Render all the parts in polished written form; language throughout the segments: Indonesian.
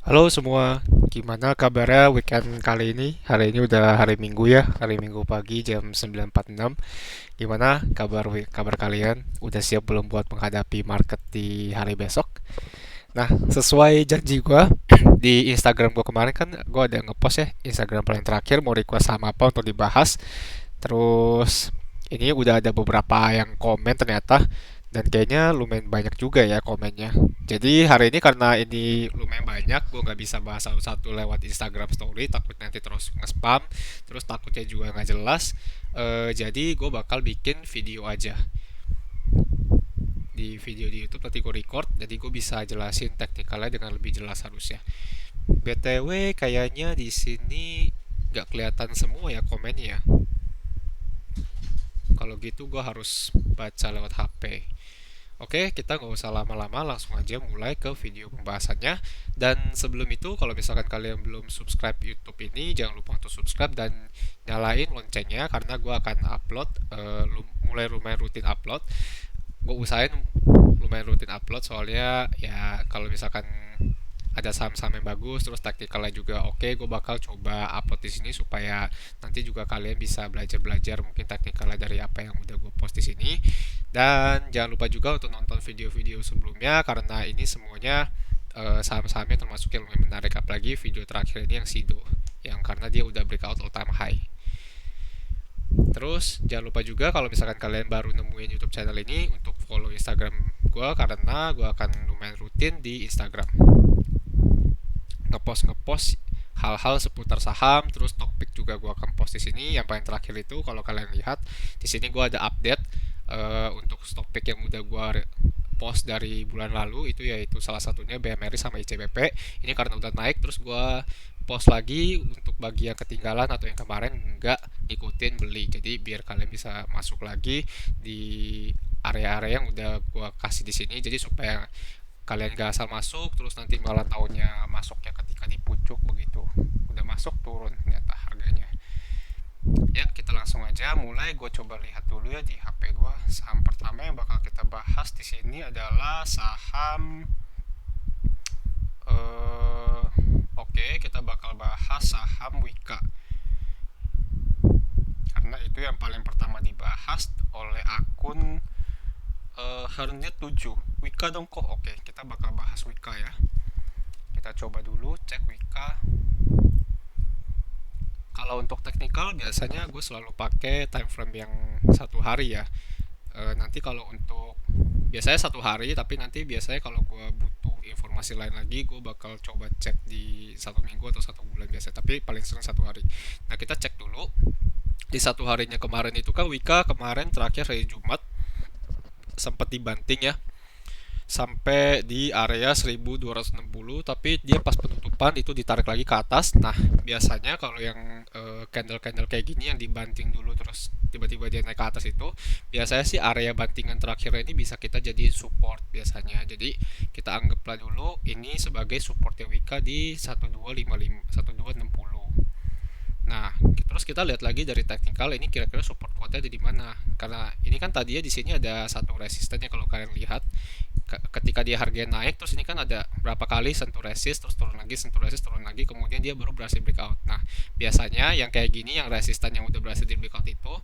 Halo semua, gimana kabarnya weekend kali ini? Hari ini udah hari Minggu ya, hari Minggu pagi jam 9.46. Gimana kabar kalian? Udah siap belum buat menghadapi market di hari besok? Nah, sesuai janji gua di Instagram gua kemarin kan gua ada ngepost ya Instagram paling terakhir mau request saham apa untuk dibahas. Terus ini udah ada beberapa yang komen ternyata dan kayaknya lumayan banyak juga ya komennya. Jadi hari ini karena ini lumayan banyak, gue nggak bisa bahas satu-satu lewat Instagram Story, takut nanti terus nge-spam, terus takutnya juga nggak jelas. Jadi gue bakal bikin video aja di video di YouTube nanti gue record, jadi gue bisa jelasin teknikalnya dengan lebih jelas harusnya. BTW kayaknya di sini nggak kelihatan semua ya komennya. Kalau gitu gue harus baca lewat HP. Oke, kita nggak usah lama-lama, langsung aja mulai ke video pembahasannya. Dan sebelum itu, kalau misalkan kalian belum subscribe YouTube ini, jangan lupa untuk subscribe dan nyalain loncengnya karena gue akan upload, mulai lumayan rutin upload. Gue usahain lumayan rutin upload soalnya ya kalau misalkan ada saham-saham yang bagus terus taktikalnya juga oke, gue bakal coba upload di sini supaya nanti juga kalian bisa belajar-belajar mungkin taktikalnya dari apa yang udah gue post di sini. Dan jangan lupa juga untuk nonton video-video sebelumnya karena ini semuanya saham-sahamnya termasuk yang lumayan menarik, apalagi video terakhir ini yang Sido yang karena dia udah breakout all time high. Terus jangan lupa juga kalau misalkan kalian baru nemuin YouTube channel ini untuk follow Instagram gue karena gue akan lumayan rutin di Instagram ngepost hal-hal seputar saham, terus topik juga gue akan post di sini. Yang paling terakhir itu kalau kalian lihat di sini gue ada update untuk topik yang udah gue post dari bulan lalu itu yaitu salah satunya BMRI sama ICBP. Ini karena udah naik terus gue post lagi untuk bagi yang ketinggalan atau yang kemarin nggak ikutin beli. Jadi biar kalian bisa masuk lagi di area-area yang udah gue kasih di sini. Jadi supaya kalian gak asal masuk terus nanti malah taunya masuknya ketika di pucuk begitu udah masuk turun ternyata harganya. Ya kita langsung aja mulai, gue coba lihat dulu ya di HP gue. Saham pertama yang bakal kita bahas di sini adalah saham eh oke, kita bakal bahas saham Wika karena itu yang paling pertama dibahas oleh akun Hernet 7. Wika dong kok. Oke, kita bakal bahas Wika ya. Kita coba dulu cek Wika. Kalau untuk teknikal biasanya gue selalu pakai time frame yang satu hari ya. Nanti kalau untuk biasanya satu hari, tapi nanti biasanya kalau gue butuh informasi lain lagi gue bakal coba cek di satu minggu atau satu bulan biasa, tapi paling sering satu hari. Nah kita cek dulu di satu harinya kemarin itu kan Wika kemarin terakhir hari Jumat sempat dibanting ya sampai di area 1260, tapi dia pas penutupan itu ditarik lagi ke atas. Nah, biasanya kalau yang candle-candle kayak gini yang dibanting dulu terus tiba-tiba dia naik ke atas itu biasanya sih area bantingan terakhir ini bisa kita jadi support biasanya. Jadi kita anggaplah dulu ini sebagai supportnya Wika di 1255 1260. Nah, terus kita lihat lagi dari teknikal ini kira-kira support kuatnya ada di mana. Karena ini kan tadinya di sini ada satu resistennya kalau kalian lihat ketika dia harganya naik terus ini kan ada berapa kali sentuh resist terus turun lagi sentuh resist turun lagi kemudian dia baru berhasil breakout. Nah biasanya yang kayak gini yang resisten yang udah berhasil di breakout itu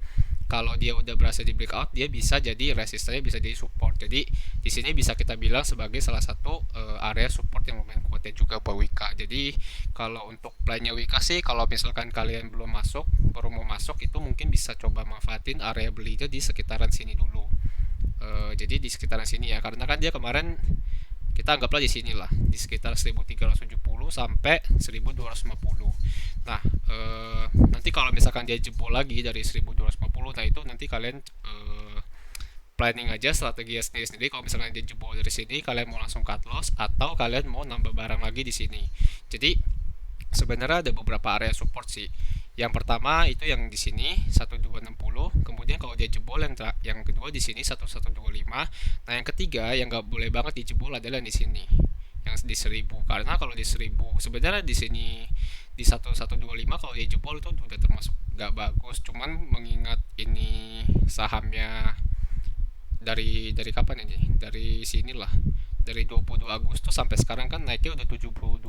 kalau dia udah berhasil di breakout dia bisa jadi resistannya bisa jadi support. Jadi di sini bisa kita bilang sebagai salah satu area support yang lumayan kuatnya juga buat Wika. Jadi kalau untuk plannya Wika sih kalau misalkan kalian belum masuk baru mau masuk itu mungkin bisa coba manfaatin area belinya di sekitaran sini dulu. Jadi di sekitaran sini ya karena kan dia kemarin kita anggaplah di sini lah di sekitar 1370 sampai 1250. Nah nanti kalau misalkan dia jebol lagi dari 1250, nah itu nanti kalian planning aja strategi sendiri-sendiri. Kalau misalkan dia jebol dari sini kalian mau langsung cut loss atau kalian mau nambah barang lagi di sini. Jadi sebenarnya ada beberapa area support sih. Yang pertama itu yang di sini 1260, kemudian kalau dia jebol yang kedua di sini 1125. Nah, yang ketiga yang nggak boleh banget dijebol adalah di sini. Yang di 1000. Karena kalau di 1000 sebenarnya di sini di 1125 kalau dia jebol itu udah termasuk nggak bagus. Cuman mengingat ini sahamnya dari kapan ini? Dari sinilah dari 22 Agustus sampai sekarang kan naiknya udah 72%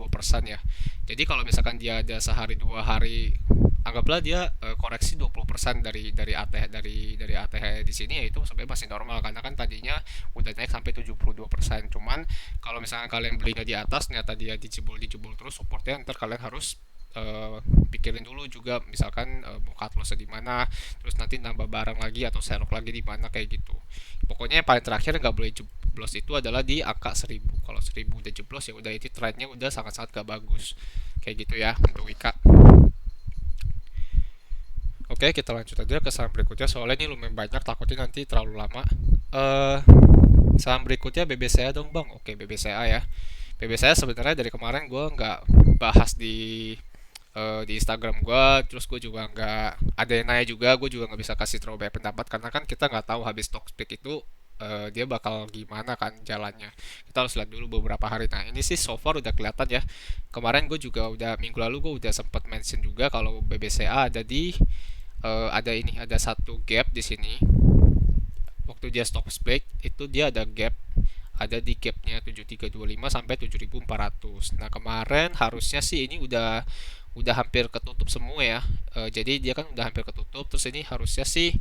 ya. Jadi kalau misalkan dia ada sehari dua hari, anggaplah dia koreksi 20% dari ATH, dari ATH di sini, ya itu sebenarnya masih normal karena kan tadinya udah naik sampai 72%. Cuman kalau misalkan kalian belinya di atas ternyata dia dijebol terus supportnya, ntar kalian harus eh, pikirin dulu juga, misalkan mau cut loss di mana, terus nanti nambah barang lagi atau serok lagi di mana kayak gitu. Pokoknya yang paling terakhir nggak boleh jeblos itu adalah di angka 1000. Kalau 1000 udah jeblos ya udah, itu trennya udah sangat-sangat gak bagus. Kayak gitu ya untuk Wika. Oke, kita lanjut aja ke saham berikutnya soalnya ini lumayan banyak, takutnya nanti terlalu lama. Eh Saham berikutnya BBCA dong bang. Oke, BBCA ya. BBCA sebenarnya dari kemarin gue nggak bahas di Instagram gue, terus gue juga nggak ada yang nanya juga, gue juga nggak bisa kasih terlalu banyak pendapat karena kan kita nggak tahu habis stock split itu dia bakal gimana kan jalannya. Kita harus lihat dulu beberapa hari. Nah ini sih so far udah kelihatan ya. Kemarin gue juga udah, minggu lalu gue udah sempat mention juga kalau BBCA ada di ada satu gap di sini. Waktu dia stock split itu dia ada di gapnya 7325 sampai 7400. Nah kemarin harusnya sih ini udah hampir ketutup semua ya. Jadi dia kan udah hampir ketutup, terus ini harusnya sih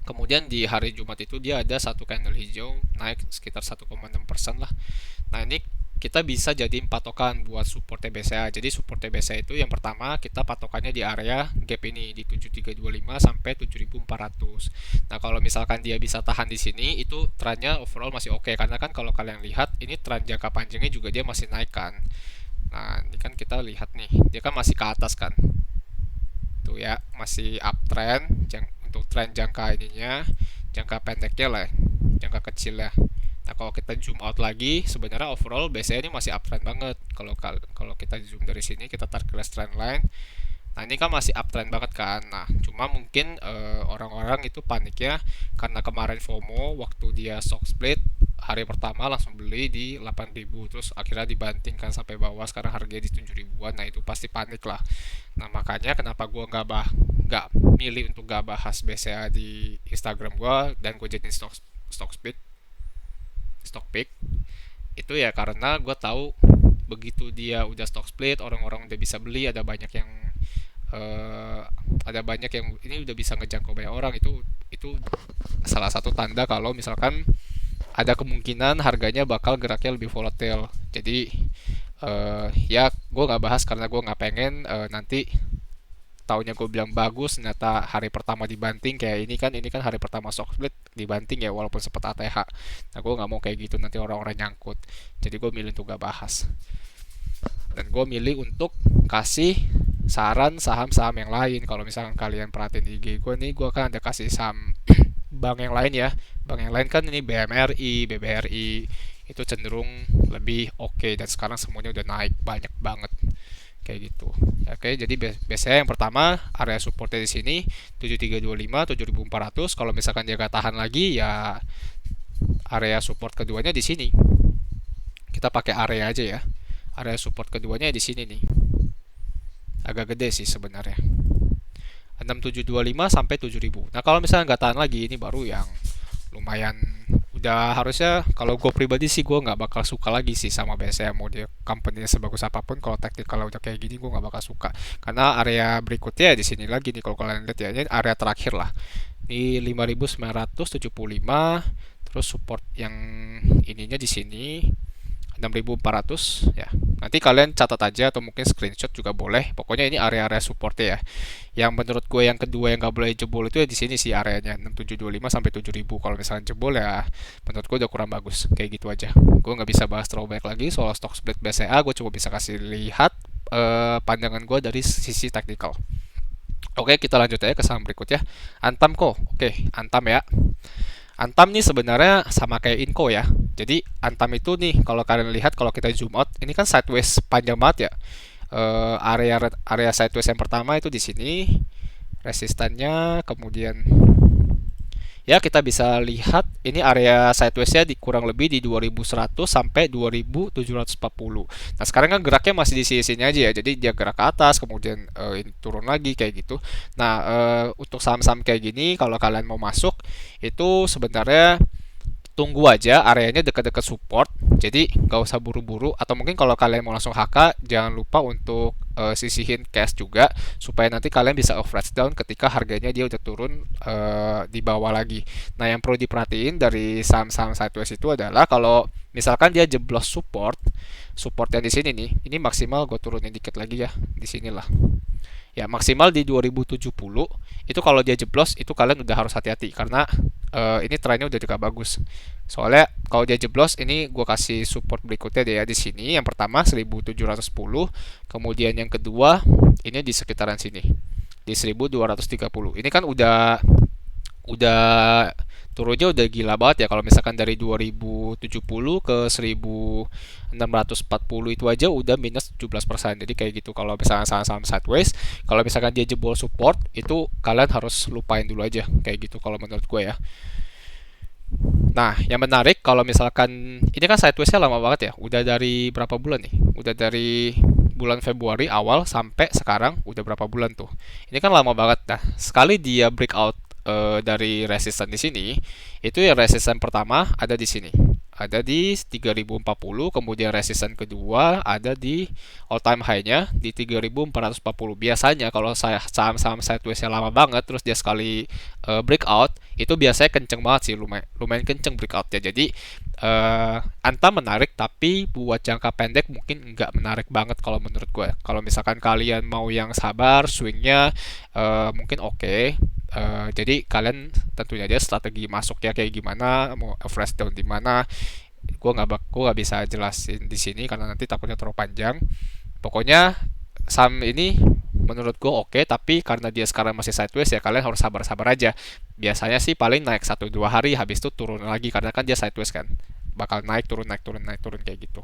kemudian di hari Jumat itu dia ada satu candle hijau naik sekitar 1,6% lah. Nah ini kita bisa jadiin patokan buat support TBCA. Jadi support TBCA itu yang pertama kita patokannya di area gap ini di 7325 sampai 7400. Nah, kalau misalkan dia bisa tahan di sini itu trennya overall masih oke karena kan kalau kalian lihat ini tren jangka panjangnya juga dia masih naik kan. Nah, ini kan kita lihat nih, dia kan masih ke atas kan. Tuh ya, masih uptrend untuk tren jangka ininya, jangka pendeknya lah, jangka kecil ya. Nah, kalau kita zoom out lagi, sebenarnya overall BCA ini masih uptrend banget. Kalau kita zoom dari sini, kita tarik ke trend line. Nah, ini kan masih uptrend banget kan. Nah, cuma mungkin orang-orang itu paniknya karena kemarin FOMO waktu dia stock split hari pertama langsung beli di 8.000, terus akhirnya dibantingkan sampai bawah, sekarang harganya di 7 ribuan. Nah, itu pasti panik lah. Nah, makanya kenapa gue nggak milih untuk gak bahas BCA di Instagram gue dan gue jadiin stock split, stock pick itu ya karena gue tahu begitu dia udah stock split orang-orang udah bisa beli, eh, ada banyak yang ini udah bisa ngejangkau banyak orang. Itu salah satu tanda kalau misalkan ada kemungkinan harganya bakal geraknya lebih volatil. Jadi ya gue nggak bahas karena gue nggak pengen nanti taunya gue bilang bagus ternyata hari pertama dibanting kayak ini kan hari pertama stock split dibanting ya walaupun sempat ATH. Nah gue nggak mau kayak gitu nanti orang-orang nyangkut, jadi gue milih untuk gak bahas dan gue milih untuk kasih saran saham-saham yang lain. Kalau misalkan kalian perhatiin IG gue nih, gue kan ada kasih saham bank yang lain ya. Bank yang lain kan ini BMRI, BBRI itu cenderung lebih oke dan sekarang semuanya udah naik banyak banget kayak gitu. Oke, jadi biasanya yang pertama area supportnya di sini 7325, 7400. Kalau misalkan dia gak tahan lagi ya area support keduanya di sini. Kita pakai area aja ya. Area support keduanya di sini nih. Agak gede sih sebenarnya. 6725 sampai 7000. Nah, kalau misalnya nggak tahan lagi ini baru yang lumayan udah harusnya, kalau gue pribadi sih gue nggak bakal suka lagi sih sama BSM, mau dia company sebagus apapun kalau taktik kalau udah kayak gini gue nggak bakal suka karena area berikutnya di sini lagi nih. Kalau kalian lihat ya ini area terakhir lah di 5975, terus support yang ininya di sini 6400 ya. Nanti kalian catat aja atau mungkin screenshot juga boleh. Pokoknya ini area-area supportnya ya. Yang menurut gue yang kedua yang gak boleh jebol itu ya di sini sih areanya 6725 sampai 7000. Kalau misalnya jebol ya menurut gue udah kurang bagus. Kayak gitu aja. Gue nggak bisa bahas terlalu banyak lagi soal stock split BCA. Gue cuma bisa kasih lihat pandangan gue dari sisi teknikal. Oke, kita lanjut aja ke saham berikutnya. Antam kok. Oke, Antam ya. Antam nih sebenarnya sama kayak Inco ya. Jadi Antam itu nih kalau kalian lihat kalau kita zoom out, ini kan sideways panjang banget ya. Area sideways yang pertama itu di sini resistannya, kemudian ya kita bisa lihat ini area sidewaysnya di kurang lebih di 2100 sampai 2740. Nah sekarang kan geraknya masih di sini aja ya, jadi dia gerak ke atas kemudian ini turun lagi kayak gitu. Nah untuk saham-saham kayak gini kalau kalian mau masuk itu sebenarnya tunggu aja areanya dekat-dekat support, jadi nggak usah buru-buru, atau mungkin kalau kalian mau langsung HK jangan lupa untuk sisihin cash juga supaya nanti kalian bisa average down ketika harganya dia udah turun di bawah lagi. Nah, yang perlu diperhatiin dari saham-saham sideways itu adalah kalau misalkan dia jeblos support yang di sini nih, ini maksimal gue turunin dikit lagi ya, di sinilah ya, maksimal di 2070. Itu kalau dia jeblos itu kalian udah harus hati-hati karena ini trennya udah juga bagus. Soalnya kalau dia jeblos, ini gue kasih support berikutnya deh ya, di sini yang pertama 1710, kemudian yang kedua ini di sekitaran sini di 1230. Ini kan udah turunnya udah gila banget ya. Kalau misalkan dari 2070 ke 1640 itu aja udah minus 17%. Jadi kayak gitu kalau misalkan saham-saham sideways. Kalau misalkan dia jebol support, itu kalian harus lupain dulu aja, kayak gitu kalau menurut gue ya. Nah, yang menarik kalau misalkan ini kan sidewaysnya lama banget ya. Udah dari berapa bulan nih? Udah dari bulan Februari awal sampai sekarang udah berapa bulan tuh? Ini kan lama banget. Nah, sekali dia breakout dari resisten di sini, itu ya resisten pertama ada di sini. Ada di 3040, kemudian resisten kedua ada di all time high-nya di 3440. Biasanya kalau saya saham-saham sideways lama banget terus dia sekali breakout, itu biasanya kenceng banget sih, lumayan lumayan kenceng breakoutnya. Jadi Antam menarik, tapi buat jangka pendek mungkin nggak menarik banget kalau menurut gue. Kalau misalkan kalian mau yang sabar, swingnya mungkin oke. Jadi kalian tentunya aja strategi masuknya kayak gimana, mau fresh down di mana. Gue nggak bisa jelasin di sini karena nanti takutnya terlalu panjang. Pokoknya saham ini menurut gue oke, tapi karena dia sekarang masih sideways ya kalian harus sabar-sabar aja. Biasanya sih paling naik 1-2 hari, habis itu turun lagi karena kan dia sideways kan. Bakal naik turun naik turun naik turun kayak gitu.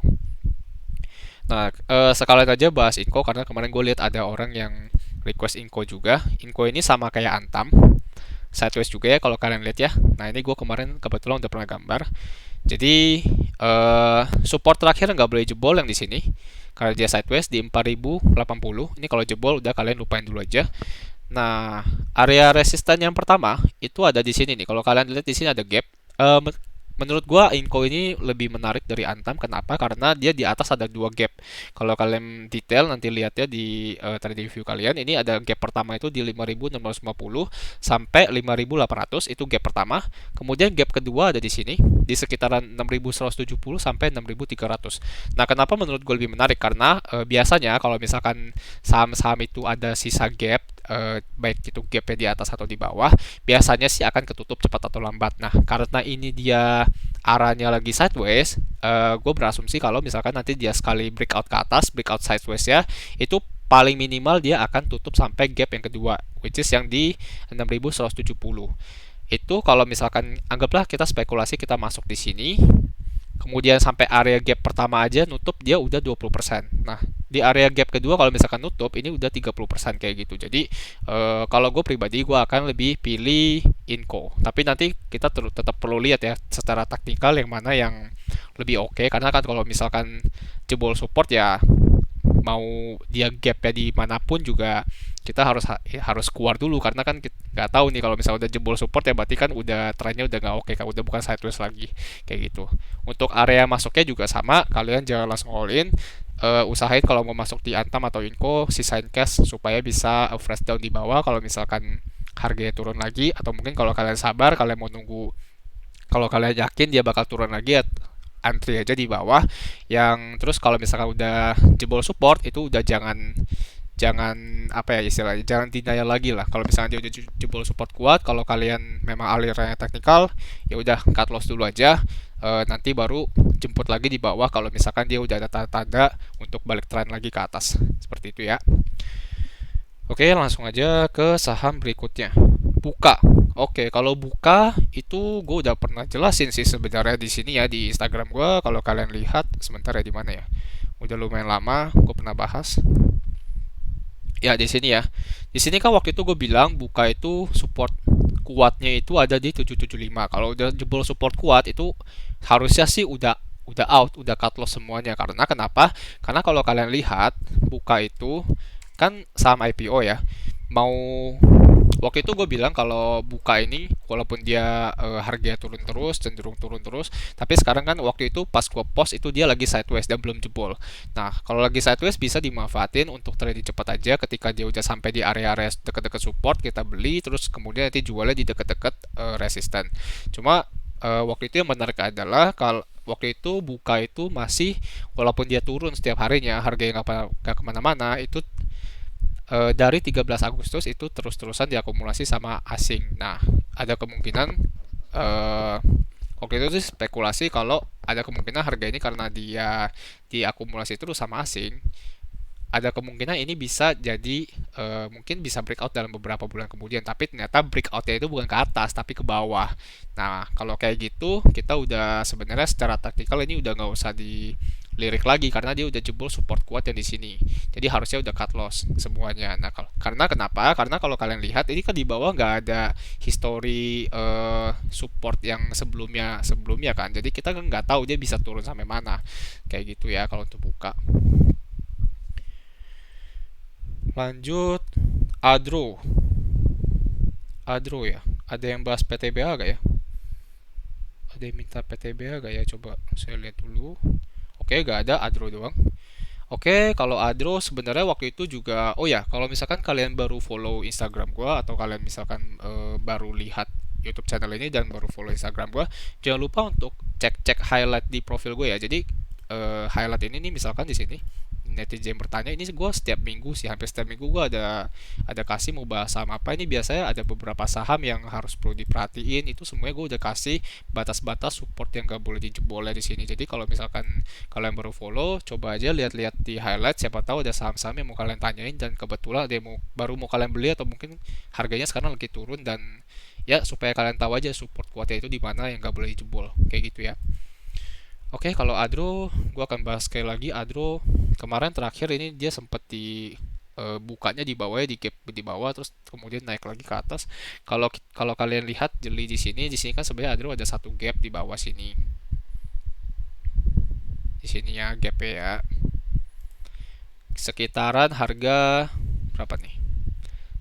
Nah, sekalian aja bahas Inco karena kemarin gue lihat ada orang yang request Inco juga. Inco ini sama kayak Antam, sideways juga ya kalau kalian lihat ya. Nah, ini gue kemarin kebetulan udah pernah gambar. Jadi support terakhir nggak boleh jebol yang di sini karena dia sideways di 4080. Ini kalau jebol udah kalian lupain dulu aja. Nah, area resisten yang pertama itu ada di sini nih. Kalau kalian lihat di sini ada gap. Eh, Menurut gua Inco ini lebih menarik dari Antam. Kenapa? Karena dia di atas ada dua gap. Kalau kalian detail nanti lihat ya di trading view kalian, ini ada gap pertama itu di 5650 sampai 5800, itu gap pertama. Kemudian gap kedua ada di sini di sekitaran 6170 sampai 6300. Nah, kenapa menurut gue lebih menarik? Karena biasanya kalau misalkan saham-saham itu ada sisa gap, baik itu gapnya di atas atau di bawah, biasanya sih akan ketutup cepat atau lambat. Nah, karena ini dia arahnya lagi sideways, gue berasumsi kalau misalkan nanti dia sekali breakout ke atas, breakout sideways ya, itu paling minimal dia akan tutup sampai gap yang kedua, which is yang di 6170. Itu kalau misalkan anggaplah kita spekulasi kita masuk di sini, kemudian sampai area gap pertama aja nutup dia udah 20%. Nah, di area gap kedua kalau misalkan nutup ini udah 30% kayak gitu. Jadi kalau gue pribadi gue akan lebih pilih Inco. Tapi nanti kita tetap perlu lihat ya secara taktikal yang mana yang lebih oke. Karena kan kalau misalkan jebol support ya mau dia gap ya dimanapun juga kita harus keluar dulu karena kan kita nggak tahu nih kalau misalnya udah jebol support ya berarti kan udah trennya udah nggak oke kan, udah bukan sideways lagi kayak gitu. Untuk area masuknya juga sama, kalian jangan langsung all in. Usahain kalau mau masuk di Antam atau Inco sisain cash supaya bisa fresh down di bawah kalau misalkan harganya turun lagi, atau mungkin kalau kalian sabar kalian mau nunggu, kalau kalian yakin dia bakal turun lagi ya antri aja di bawah. Yang terus kalau misalkan udah jebol support itu udah jangan jangan apa ya istilahnya, jangan denial lagi lah. Kalau misalnya dia udah jebol support kuat, kalau kalian memang alirannya teknikal, ya udah cut loss dulu aja. Nanti baru jemput lagi di bawah kalau misalkan dia udah ada tanda-tanda untuk balik tren lagi ke atas, seperti itu ya. Oke, langsung aja ke saham berikutnya. Buka. Oke, kalau buka itu gue udah pernah jelasin sih sebenarnya di sini ya di Instagram gue. Kalau kalian lihat sebentar ya, di mana ya? Udah lumayan lama gue pernah bahas. Ya di sini ya. Di sini kan waktu itu gue bilang buka itu support kuatnya itu ada di 775. Kalau udah jebol support kuat itu harusnya sih udah out, udah cut loss semuanya. Karena kenapa? Karena kalau kalian lihat buka itu kan saham IPO ya, mau Waktu itu gue bilang kalau buka ini walaupun dia harganya turun terus, cenderung turun terus, tapi sekarang kan waktu itu pas gue post itu dia lagi sideways dan belum jebol. Nah, kalau lagi sideways bisa dimanfaatin untuk trading cepat aja ketika dia udah sampai di area-area deket-deket support kita beli terus kemudian nanti jualnya di deket-deket resisten. Cuma waktu itu yang menarik adalah kalau waktu itu buka itu masih walaupun dia turun setiap harinya harganya nggak kemana-mana itu dari 13 Agustus itu terus-terusan diakumulasi sama asing. Nah, ada kemungkinan eh, waktu itu sih spekulasi kalau ada kemungkinan harga ini karena dia diakumulasi terus sama asing, ada kemungkinan ini bisa jadi mungkin bisa breakout dalam beberapa bulan kemudian, tapi ternyata breakoutnya itu bukan ke atas tapi ke bawah. Nah, kalau kayak gitu kita udah sebenarnya secara taktikal ini udah nggak usah dilirik lagi karena dia udah jebol support kuat yang di sini, jadi harusnya udah cut loss semuanya. Nah, karena kenapa, karena kalau kalian lihat ini kan di bawah nggak ada history support yang sebelumnya sebelumnya kan, jadi kita kan nggak tahu dia bisa turun sampai mana kayak gitu ya kalau untuk buka. Lanjut, Adro. Adro ya. Ada yang bahas PTBA gak ya? Ada yang minta PTBA gak ya? Coba saya lihat dulu. Oke, gak ada. Adro doang. Oke, kalau Adro sebenarnya waktu itu juga, oh ya, kalau misalkan kalian baru follow Instagram gua atau kalian misalkan baru lihat YouTube channel ini dan baru follow Instagram gua, jangan lupa untuk cek-cek highlight di profil gue ya. Jadi highlight ini nih misalkan di sini netizen bertanya ini gue setiap minggu sih, hampir setiap minggu gue ada kasih mau bahas saham apa. Ini biasanya ada beberapa saham yang harus perlu diperhatiin, itu semuanya gue udah kasih batas-batas support yang gak boleh dijebolnya di sini. Jadi kalau misalkan kalian baru follow, coba aja lihat-lihat di highlight, siapa tahu ada saham-saham yang mau kalian tanyain dan kebetulan ada yang baru mau kalian beli atau mungkin harganya sekarang lagi turun, dan ya supaya kalian tahu aja support kuatnya itu di mana yang gak boleh dijebol kayak gitu ya. Oke, kalau Adro, gue akan bahas sekali lagi. Adro kemarin terakhir ini dia sempat di bukanya di bawah ya, di gap di bawah terus kemudian naik lagi ke atas. Kalau kalau kalian lihat jeli di sini kan sebenarnya Adro ada satu gap di bawah sini. Di sini ya gap ya. Sekitaran harga berapa nih?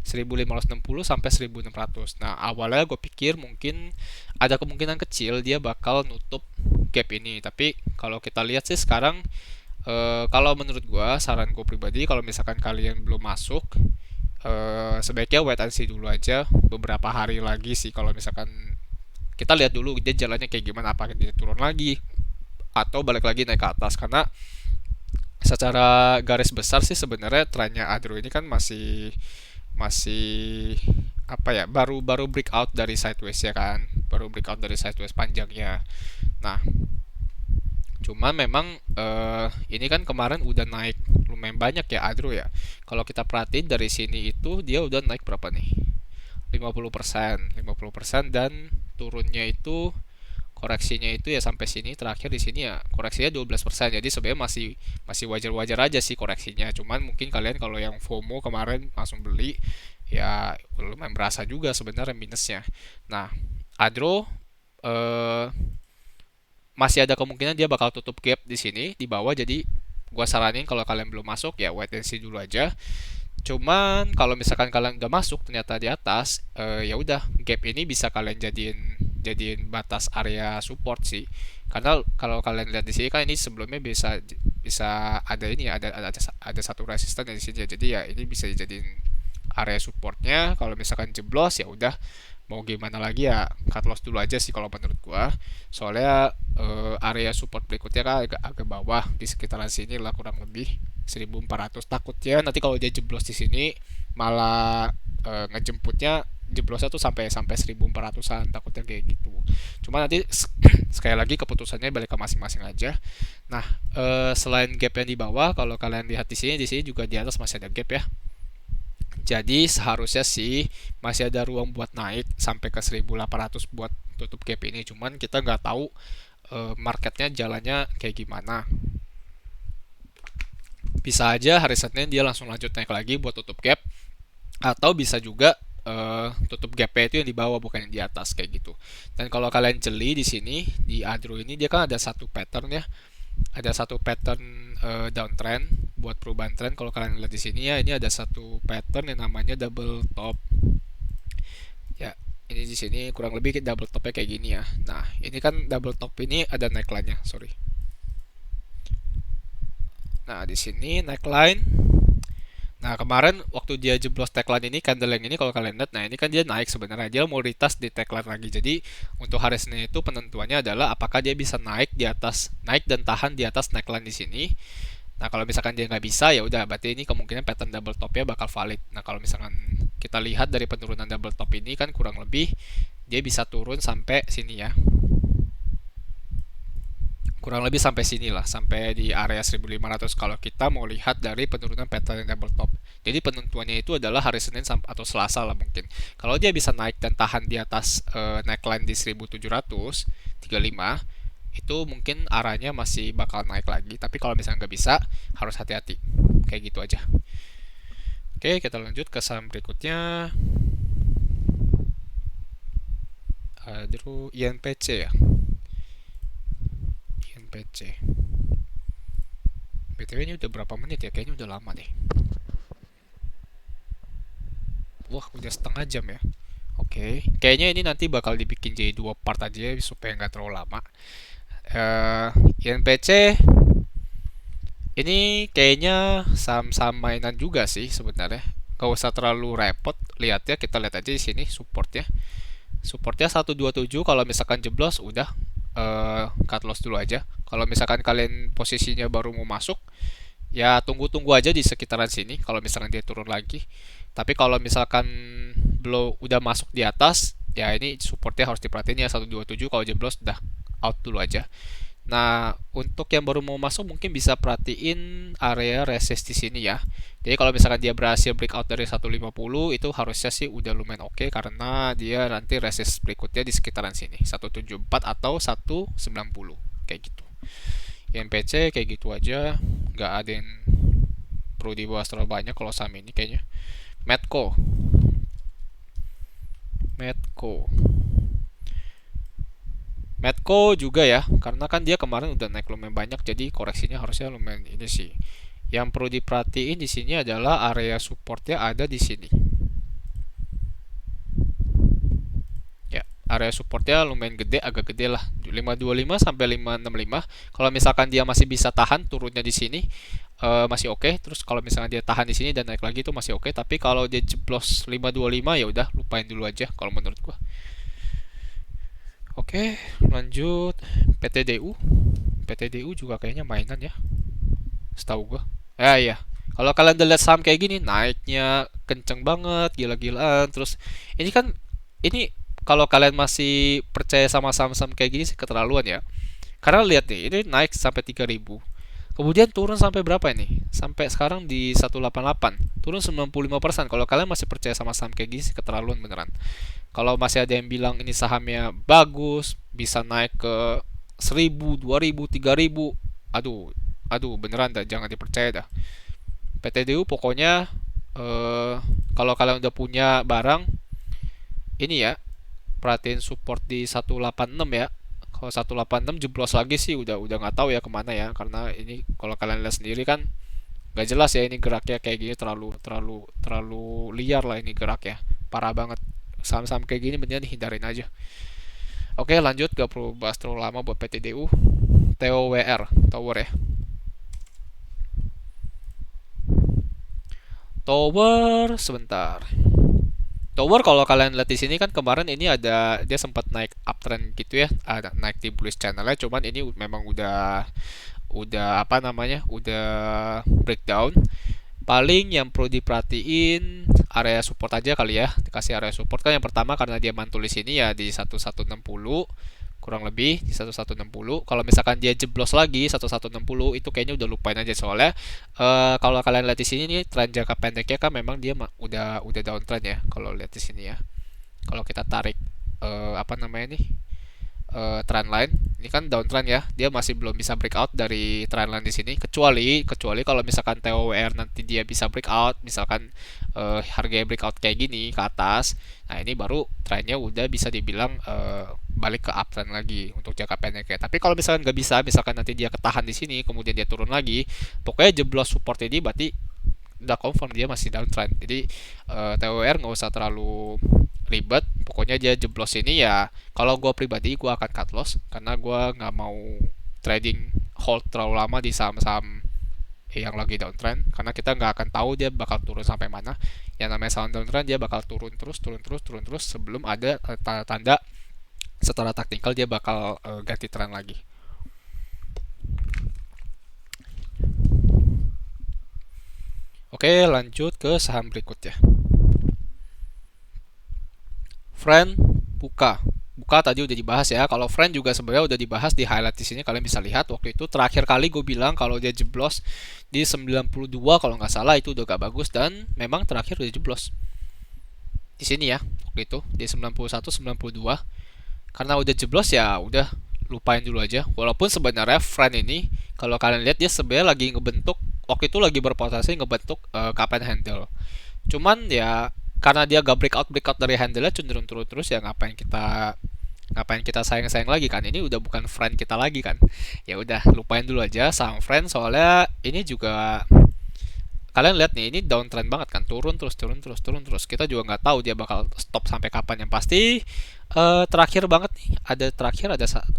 1560 sampai 1600. Nah, awalnya gue pikir mungkin ada kemungkinan kecil dia bakal nutup gap ini. Tapi kalau kita lihat sih sekarang, kalau menurut gue, saran gue pribadi, kalau misalkan kalian belum masuk, sebaiknya wait and see dulu aja beberapa hari lagi sih. Kalau misalkan kita lihat dulu dia jalannya kayak gimana, apakah dia turun lagi atau balik lagi naik ke atas. Karena secara garis besar sih sebenarnya trennya Adro ini kan masih masih apa ya, baru baru breakout dari sideways ya kan, baru breakout dari sideways panjangnya. Nah, cuman memang ini kan kemarin udah naik lumayan banyak ya Adro ya. Kalau kita perhatiin dari sini itu dia udah naik berapa nih? 50%, 50% dan turunnya itu koreksinya itu ya sampai sini, terakhir di sini ya koreksinya 12%. Jadi sebenarnya masih masih wajar-wajar aja sih koreksinya. Cuman mungkin kalian kalau yang FOMO kemarin langsung beli ya lumayan berasa juga sebenarnya minusnya. Nah, Adro eh, masih ada kemungkinan dia bakal tutup gap di sini di bawah, jadi gua saranin kalau kalian belum masuk ya wait and see dulu aja. Cuman kalau misalkan kalian udah masuk ternyata di atas, ya udah gap ini bisa kalian jadiin batas area support sih. Karena kalau kalian lihat di sini kan ini sebelumnya bisa bisa ada ini ya, ada satu resisten di sini ya. Jadi ya ini bisa dijadiin area supportnya. Kalau misalkan jeblos ya udah mau gimana lagi ya cut loss dulu aja sih kalau menurut gua. Soalnya area support berikutnya kan agak bawah di sekitaran sini lah, kurang lebih 1400. Takutnya nanti kalau dia jeblos di sini malah ngejemputnya jeblosnya tuh sampai sampai 1400-an, takutnya kayak gitu. Cuma nanti sekali lagi keputusannya balik ke masing-masing aja. Nah, selain gap yang di bawah, kalau kalian lihat di sini juga di atas masih ada gap ya. Jadi seharusnya sih masih ada ruang buat naik sampai ke 1800 buat tutup gap ini. Cuman kita nggak tahu marketnya jalannya kayak gimana. Bisa aja hari Senin dia langsung lanjut naik lagi buat tutup gap, atau bisa juga tutup gapnya itu yang di bawah bukan yang di atas kayak gitu. Dan kalau kalian jeli di sini di Adro ini dia kan ada satu pattern ya, ada satu pattern downtrend buat perubahan trend. Kalau kalian lihat di sini ya, ini ada satu pattern yang namanya double top. Ini di sini kurang lebih double topnya kayak gini ya. Nah, ini kan double top ini ada neckline-nya, sorry. Nah, di sini neckline. Nah, kemarin waktu dia jeblos tagline ini, candle yang ini kalau kalian lihat, nah ini kan dia naik sebenarnya. Dia mau retest di tagline lagi. Jadi, untuk hari Senin itu penentuannya adalah apakah dia bisa naik di atas, naik dan tahan di atas neckline di sini. Nah, kalau misalkan dia nggak bisa, ya udah berarti ini kemungkinan pattern double topnya bakal valid. Nah, kalau misalkan kita lihat dari penurunan double top ini kan kurang lebih dia bisa turun sampai sini ya. Kurang lebih sampai sini lah, sampai di area 1500 kalau kita mau lihat dari penurunan pattern double top. Jadi penentuannya itu adalah hari Senin atau Selasa lah mungkin. Kalau dia bisa naik dan tahan di atas neckline di 1735, itu mungkin arahnya masih bakal naik lagi. Tapi kalau misalnya nggak bisa, harus hati-hati. Kayak gitu aja. Oke, kita lanjut ke saham berikutnya. Dulu INPC ya. INPC. BTW ini udah berapa menit ya? Kayaknya udah lama deh. Wah, udah setengah jam ya. Oke, kayaknya ini nanti bakal dibikin jadi dua part aja ya, supaya nggak terlalu lama. Eh, INPC ini kayaknya saham-saham mainan juga sih sebenarnya. Gak usah terlalu repot. Lihat ya, kita lihat aja di sini supportnya. Supportnya 127, kalau misalkan jeblos udah cut loss dulu aja. Kalau misalkan kalian posisinya baru mau masuk, ya tunggu-tunggu aja di sekitaran sini kalau misalkan dia turun lagi. Tapi kalau misalkan belum udah masuk di atas, ya ini supportnya harus diperhatiin ya 127, kalau jeblos udah out dulu aja. Nah, untuk yang baru mau masuk mungkin bisa perhatiin area resist di sini ya. Jadi kalau misalkan dia berhasil breakout dari 150, itu harusnya sih udah lumayan oke, karena dia nanti resist berikutnya di sekitaran sini, 174 atau 190 kayak gitu. INPC kayak gitu aja, nggak ada yang perlu dibahas terlalu banyak kalau saham ini kayaknya. Medco. Medco. Medco juga ya, karena kan dia kemarin udah naik lumayan banyak, jadi koreksinya harusnya lumayan ini sih. Yang perlu diperhatiin di sini adalah area supportnya ada di sini. Ya, area supportnya lumayan gede, agak gede lah, 525 sampai 565. Kalau misalkan dia masih bisa tahan turunnya di sini, masih oke. Terus kalau misalkan dia tahan di sini dan naik lagi itu masih oke. Tapi kalau dia jeblos 525, ya udah lupain dulu aja kalau menurut gua. Oke, lanjut PTDU. PTDU juga kayaknya mainan ya, setahu gua. Ya iya. Kalau kalian udah lihat saham kayak gini, naiknya kenceng banget, gila-gilaan. Terus ini kan ini kalau kalian masih percaya sama saham-saham kayak gini sih keterlaluan ya. Karena lihat nih, ini naik sampai 3000. Kemudian turun sampai berapa ini? Sampai sekarang di 188. Turun 95%. Kalau kalian masih percaya sama saham kayak gini sih keterlaluan beneran. Kalau masih ada yang bilang ini sahamnya bagus, bisa naik ke 1000, 2000, 3000. Aduh, aduh beneran dah, jangan dipercaya dah. PTDU pokoknya eh, kalau kalian udah punya barang ini ya, perhatiin support di 186 ya. Kalau 186 jeblos lagi sih udah nggak tahu ya kemana ya, karena ini kalau kalian lihat sendiri kan nggak jelas ya ini geraknya kayak gini, terlalu terlalu terlalu liar lah ini geraknya, parah banget. Saham-saham kayak gini mendingan dihindarin aja. Oke, lanjut, gak perlu bahas terlalu lama buat PTDU. TOWR, Tower ya. Tower sebentar. Tower kalau kalian lihat di sini kan kemarin ini ada dia sempat naik uptrend gitu ya, ada naik di bullish channelnya, cuman ini memang udah apa namanya, udah breakdown. Paling yang perlu diperhatiin area support aja kali ya, dikasih area support kan yang pertama karena dia mantul di sini ya di 1160, kurang lebih di 1160. Kalau misalkan dia jeblos lagi 1160, itu kayaknya udah lupain aja, soalnya kalau kalian lihat di sini nih tren jangka pendeknya kan memang dia udah downtrend ya kalau lihat di sini ya. Kalau kita tarik apa namanya nih, trend line ini kan downtrend ya, dia masih belum bisa breakout dari trend line di sini, kecuali kecuali kalau misalkan TOWR nanti dia bisa breakout, misalkan harga breakout kayak gini ke atas, nah ini baru trennya udah bisa dibilang balik ke uptrend lagi untuk jangka pendeknya. Tapi kalau misalkan nggak bisa, misalkan nanti dia ketahan di sini kemudian dia turun lagi, pokoknya jeblos support ini berarti udah confirm dia masih downtrend. Jadi TOWR nggak usah terlalu ribet. Pokoknya dia jeblos ini ya, kalau gue pribadi gue akan cut loss karena gue nggak mau trading hold terlalu lama di saham-saham yang lagi downtrend, karena kita nggak akan tahu dia bakal turun sampai mana. Yang namanya saham downtrend dia bakal turun terus turun terus turun terus sebelum ada tanda-tanda setelah taktikal dia bakal ganti tren lagi. Oke, lanjut ke saham berikutnya. Friend, Buka. Buka tadi udah dibahas ya. Kalau Friend juga sebenarnya udah dibahas di highlight di sini, kalian bisa lihat waktu itu terakhir kali gue bilang kalau dia jeblos di 92 kalau nggak salah itu udah gak bagus, dan memang terakhir udah jeblos di sini ya. Waktu itu di 91 92. Karena udah jeblos ya udah lupain dulu aja. Walaupun sebenarnya Friend ini kalau kalian lihat dia sebenarnya lagi ngebentuk, waktu itu lagi berpotensi ngebentuk cup and handle. Cuman ya karena dia gak breakout dari handle-nya cenderung turun terus, ya ngapain kita sayang-sayang lagi kan, ini udah bukan friend kita lagi kan. Ya udah lupain dulu aja saham friend, soalnya ini juga kalian lihat nih ini downtrend banget kan, turun terus turun terus turun terus, kita juga nggak tahu dia bakal stop sampai kapan. Yang pasti terakhir banget nih, ada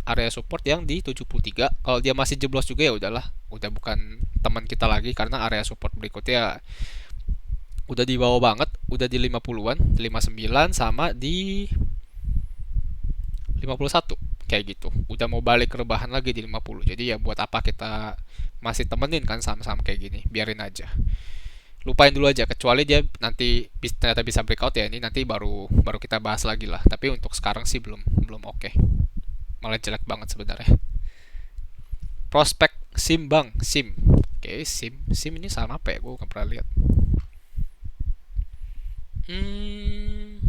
area support yang di 73. Kalau dia masih jeblos juga ya udahlah, udah bukan teman kita lagi, karena area support berikutnya udah di bawah banget, udah di 50-an, 59 sama di 51 kayak gitu. Udah mau balik rebahan lagi di 50. Jadi ya buat apa kita masih temenin kan sama-sama kayak gini, biarin aja. Lupain dulu aja, kecuali dia nanti ternyata bisa breakout ya, ini nanti baru baru kita bahas lagi lah. Tapi untuk sekarang sih belum belum oke. Malah jelek banget sebenarnya. Prospek SIM Bang, SIM. Oke, SIM. SIM ini sama apa ya? Gue nggak pernah lihat. Hmm,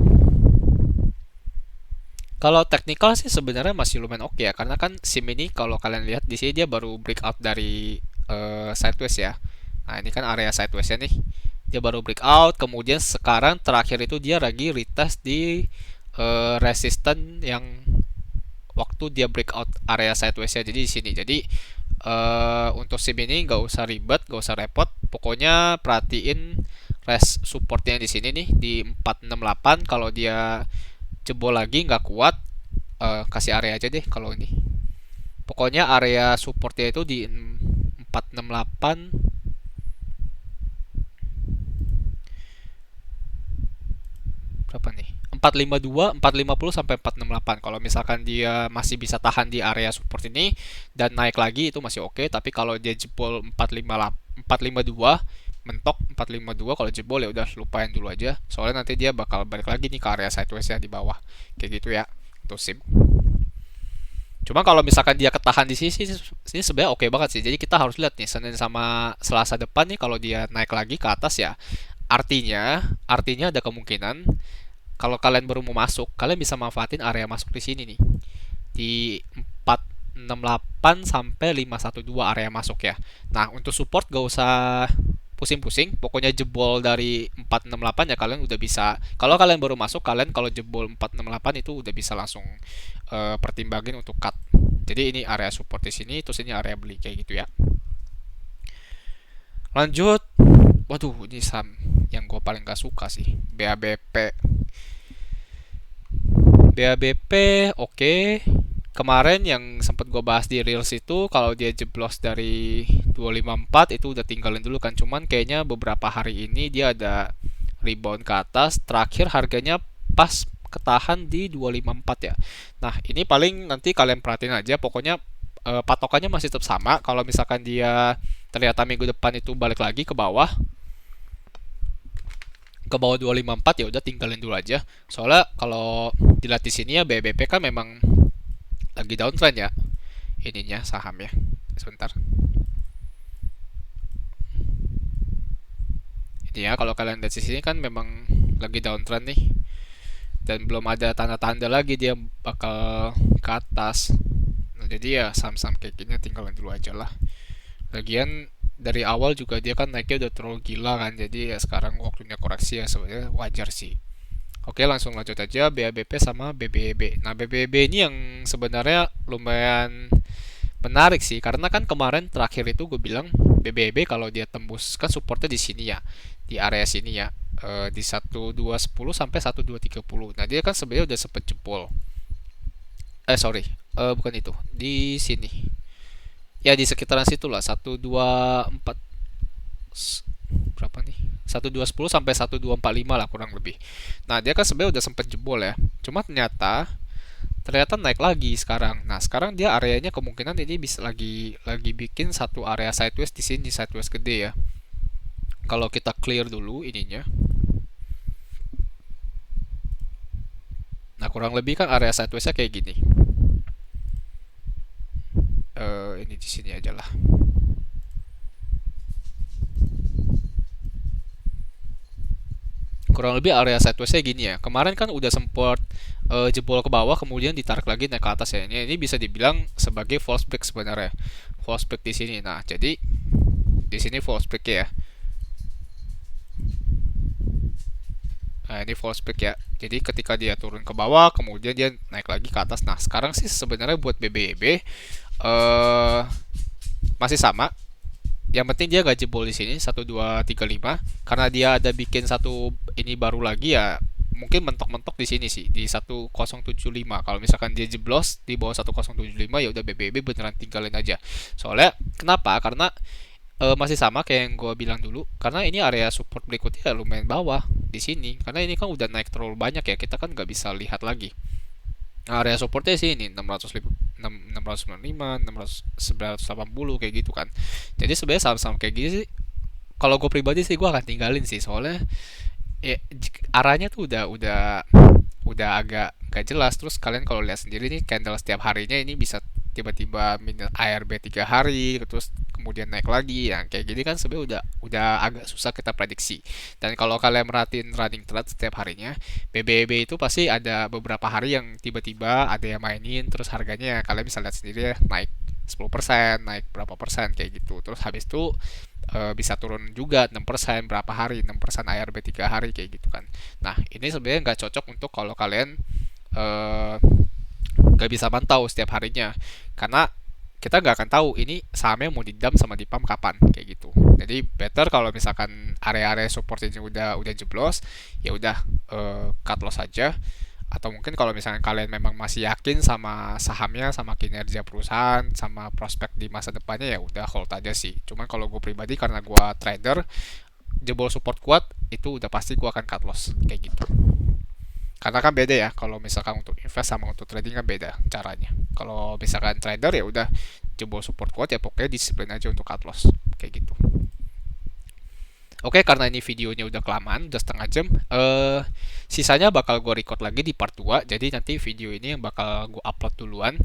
Kalau teknikal sih sebenarnya masih lumayan oke ya, karena kan SIM ini kalau kalian lihat di sini dia baru breakout dari sideways ya. Nah, ini kan area sidewaysnya nih. Dia baru breakout, kemudian sekarang terakhir itu dia lagi retest di resistance yang waktu dia breakout area sidewaysnya. Jadi di sini. Jadi untuk SIM ini nggak usah ribet, nggak usah repot. Pokoknya perhatiin rest supportnya di sini nih di 468. Kalau dia jebol lagi nggak kuat, kasih area aja deh kalau ini. Pokoknya area supportnya itu di 468, berapa nih? 452, 450 sampai 468. Kalau misalkan dia masih bisa tahan di area support ini dan naik lagi itu masih oke, tapi kalau dia jebol 458, 452 mentok 452, kalau jebol ya udah lupain dulu aja. Soalnya nanti dia bakal balik lagi nih ke area sideways ya di bawah. Kayak gitu ya. Untuk SIM. Cuma kalau misalkan dia ketahan di sini, ini sebenarnya oke banget sih. Jadi kita harus lihat nih Senin sama Selasa depan nih, kalau dia naik lagi ke atas ya. Artinya ada kemungkinan kalau kalian baru mau masuk, kalian bisa manfaatin area masuk di sini nih. Di 468 sampai 512 area masuk ya. Nah, untuk support gak usah pusing-pusing, pokoknya jebol dari 468 ya kalian udah bisa. Kalau kalian baru masuk, kalian kalau jebol 468 itu udah bisa langsung pertimbangin untuk cut. Jadi ini area support di sini, terus ini area beli kayak gitu ya. Lanjut, waduh ini saham yang gue paling gak suka sih, BABP. BABP oke. Kemarin yang sempat gue bahas di Reels itu kalau dia jeblos dari 254 itu udah tinggalin dulu kan. Cuman kayaknya beberapa hari ini dia ada rebound ke atas. Terakhir harganya pas ketahan di 254 ya. Nah, ini paling nanti kalian perhatiin aja. Pokoknya patokannya masih tetap sama. Kalau misalkan dia ternyata minggu depan itu balik lagi ke bawah 254 ya udah tinggalin dulu aja. Soalnya kalau dilihat di sini ya BBP kan memang lagi downtrend ya ininya sahamnya. Sebentar. Ini ya kalau kalian lihat di sini kan memang lagi downtrend nih. Dan belum ada tanda-tanda lagi dia bakal ke atas. Nah, jadi ya saham-saham kayak gini tinggalin dulu aja lah. Lagian dari awal juga dia kan naiknya udah terlalu gila kan, jadi ya sekarang waktunya koreksi ya sebenarnya wajar sih. Oke, langsung lanjut aja BABP sama BBB. Nah, BBB ini yang sebenarnya lumayan menarik sih, karena kan kemarin terakhir itu gue bilang BBB kalau dia tembus kan supportnya di sini ya, di area sini ya, di 1210 sampai 1230. Nah, dia kan sebenarnya udah sempet jebol. Sorry, bukan itu. Di sini. Ya di sekitaran situ lah, 124 berapa nih? 1210 sampai 1245 lah kurang lebih. Nah, dia kan sebenarnya udah sempet jebol ya. Cuma ternyata naik lagi sekarang. Nah, sekarang dia areanya kemungkinan ini bisa lagi bikin satu area sideways di sini, sideways gede ya. Kalau kita clear dulu ininya. Nah, kurang lebih kan area sidewaysnya kayak gini. Ini di sini aja lah. Kurang lebih area sidewaysnya gini ya. Kemarin kan udah sempet jebol ke bawah, kemudian ditarik lagi naik ke atas ya. Ini bisa dibilang sebagai false break sebenarnya. False break di sini. Nah, jadi di sini false break ya. Nah, ini false break ya. Jadi ketika dia turun ke bawah, kemudian dia naik lagi ke atas. Nah, sekarang sih sebenarnya buat BBB masih sama. Yang penting dia gak jebol di sini 1235 karena dia ada bikin satu ini baru lagi ya. Mungkin mentok-mentok di sini sih di 1075. Kalau misalkan dia jeblos di bawah 1075 ya udah BBB beneran tinggalin aja. Soalnya kenapa? Karena masih sama kayak yang gue bilang dulu karena ini area support berikutnya ya lumayan bawah di sini karena ini kan udah naik terlalu banyak ya kita kan nggak bisa lihat lagi. Nah, area supportnya sih ini 695, 600, 980 kayak gitu kan. Jadi sebenarnya saham-saham kayak gini sih kalau gue pribadi sih gue akan tinggalin sih soalnya ya, arahnya tuh udah agak gak jelas. Terus kalian kalau lihat sendiri nih candle setiap harinya ini bisa tiba-tiba minus ARB 3 hari terus kemudian naik lagi yang kayak gini kan sebenarnya udah agak susah kita prediksi. Dan kalau kalian merhatiin running trade setiap harinya BBB itu pasti ada beberapa hari yang tiba-tiba ada yang mainin terus harganya kalian bisa lihat sendiri ya naik 10%, naik berapa persen kayak gitu. Terus habis itu bisa turun juga 6% berapa hari, 6% ARB 3 hari kayak gitu kan. Nah, ini sebenarnya nggak cocok untuk kalau kalian eh, nggak bisa mantau setiap harinya. Karena kita nggak akan tahu ini sahamnya mau didam sama dipam kapan kayak gitu. Jadi better kalau misalkan area-area support ini udah jeblos, ya udah cut loss saja atau mungkin kalau misalnya kalian memang masih yakin sama sahamnya, sama kinerja perusahaan, sama prospek di masa depannya ya udah hold aja sih. Cuman kalau gue pribadi karena gue trader, jebol support kuat itu udah pasti gue akan cut loss kayak gitu. Karena kan beda ya, kalau misalkan untuk invest sama untuk trading kan beda caranya. Kalau misalkan trader ya udah jebol support kuat ya pokoknya disiplin aja untuk cut loss kayak gitu. Oke, karena ini videonya udah kelamaan, udah setengah jam. Sisanya bakal gue record lagi di part 2. Jadi nanti video ini yang bakal gue upload duluan.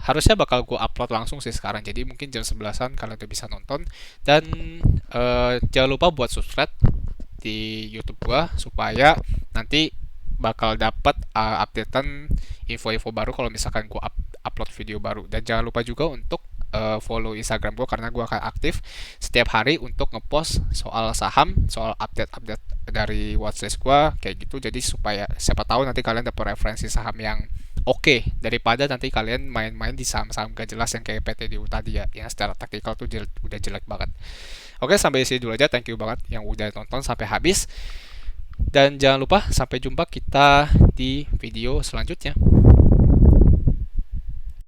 Harusnya bakal gue upload langsung sih sekarang. Jadi mungkin jam 11-an kalian udah bisa nonton. Dan jangan lupa buat subscribe di YouTube gue supaya nanti bakal dapat updatean info-info baru kalau misalkan gue upload video baru. Dan jangan lupa juga untuk follow Instagram gue karena gue akan aktif setiap hari untuk ngepost soal saham, soal update-update dari watchlist gue kayak gitu. Jadi supaya siapa tahu nanti kalian dapat referensi saham yang oke daripada nanti kalian main-main di saham-saham gak jelas yang kayak PTDU tadi ya, yang secara taktikal tuh udah jelek banget. Oke, sampai di sini dulu aja. Thank you banget yang udah nonton sampai habis. Dan jangan lupa sampai jumpa kita di video selanjutnya.